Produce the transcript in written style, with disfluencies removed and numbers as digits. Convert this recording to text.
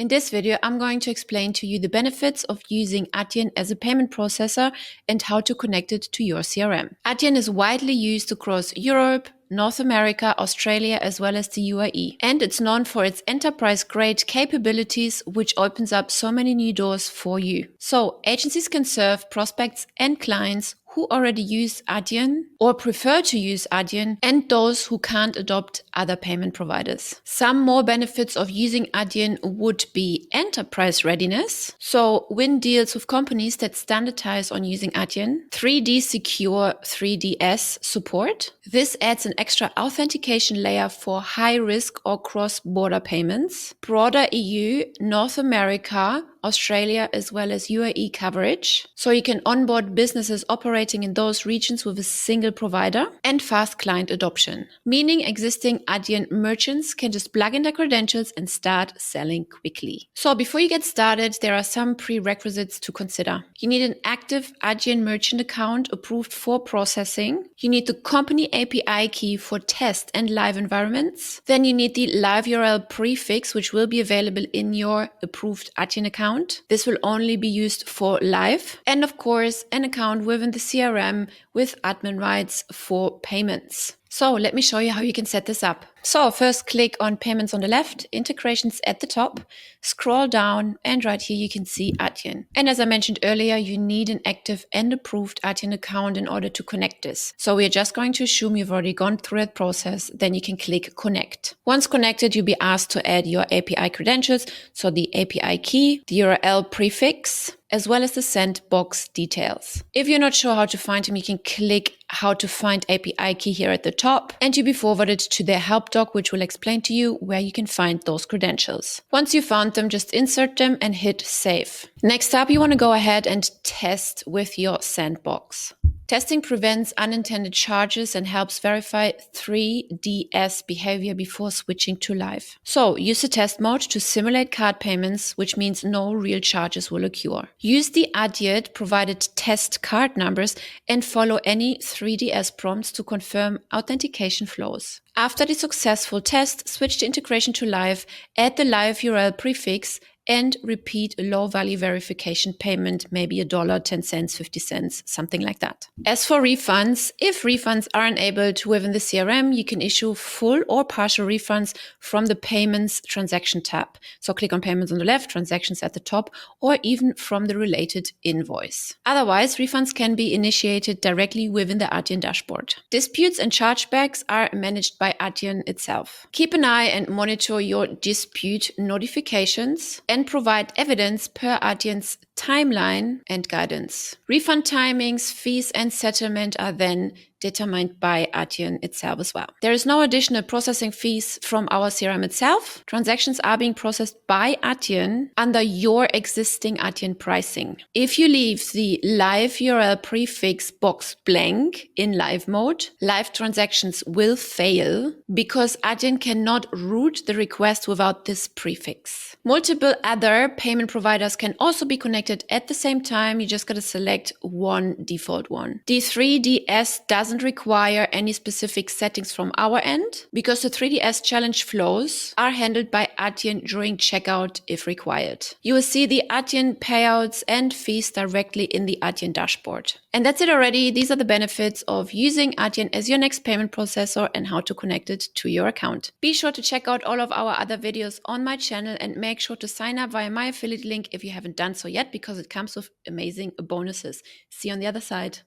In this video, I'm going to explain to you the benefits of using Adyen as a payment processor and how to connect it to your CRM. Adyen is widely used across Europe, North America, Australia, as well as the UAE. And it's known for its enterprise-grade capabilities, which opens up so many new doors for you. So agencies can serve prospects and clients who already use Adyen or prefer to use Adyen, and those who can't adopt other payment providers. Some more benefits of using Adyen would be enterprise readiness. So win deals with companies that standardize on using Adyen. 3D secure 3DS support. This adds an extra authentication layer for high risk or cross-border payments. Broader EU, North America, Australia, as well as UAE coverage. So you can onboard businesses operating in those regions with a single provider, and fast client adoption, meaning existing Adyen merchants can just plug in their credentials and start selling quickly. So before you get started, there are some prerequisites to consider. You need an active Adyen merchant account approved for processing. You need the company API key for test and live environments. Then you need the live URL prefix, which will be available in your approved Adyen account. This will only be used for live. And of course, an account within the CRM with admin rights for payments. So let me show you how you can set this up. So first click on payments on the left, integrations at the top, scroll down, and right here you can see Adyen. And as I mentioned earlier, you need an active and approved Adyen account in order to connect this. So we are just going to assume you've already gone through that process. Then you can click connect. Once connected, you'll be asked to add your API credentials. So the API key, the URL prefix, as well as the sandbox details. If you're not sure how to find them, you can click how to find API key here at the top, and you'll be forwarded to their help doc, which will explain to you where you can find those credentials. Once you found them, just insert them and hit save. Next up, you want to go ahead and test with your sandbox. Testing prevents unintended charges and helps verify 3DS behavior before switching to live. So use the test mode to simulate card payments, which means no real charges will occur. Use the Adyen provided test card numbers and follow any 3DS prompts to confirm authentication flows. After the successful test, switch the integration to live, add the live URL prefix, and repeat a low-value verification payment, maybe $1, 10 cents, 50 cents, something like that. As for refunds, if refunds are enabled within the CRM, you can issue full or partial refunds from the Payments Transaction tab. So click on Payments on the left, Transactions at the top, or even from the related invoice. Otherwise, refunds can be initiated directly within the Adyen dashboard. Disputes and chargebacks are managed by Adyen itself. Keep an eye and monitor your dispute notifications and provide evidence per Adyen's timeline and guidance. Refund timings, fees, and settlement are then determined by Adyen itself as well. There is no additional processing fees from our CRM itself. Transactions are being processed by Adyen under your existing Adyen pricing. If you leave the live URL prefix box blank in live mode, live transactions will fail because Adyen cannot route the request without this prefix. Multiple other payment providers can also be connected at the same time. You just got to select one default one. The 3DS doesn't require any specific settings from our end because the 3DS challenge flows are handled by Adyen during checkout if required. You will see the Adyen payouts and fees directly in the Adyen dashboard. And that's it already. These are the benefits of using Adyen as your next payment processor and how to connect it to your account. Be sure to check out all of our other videos on my channel and make sure to sign up via my affiliate link if you haven't done so yet, because it comes with amazing bonuses. See you on the other side.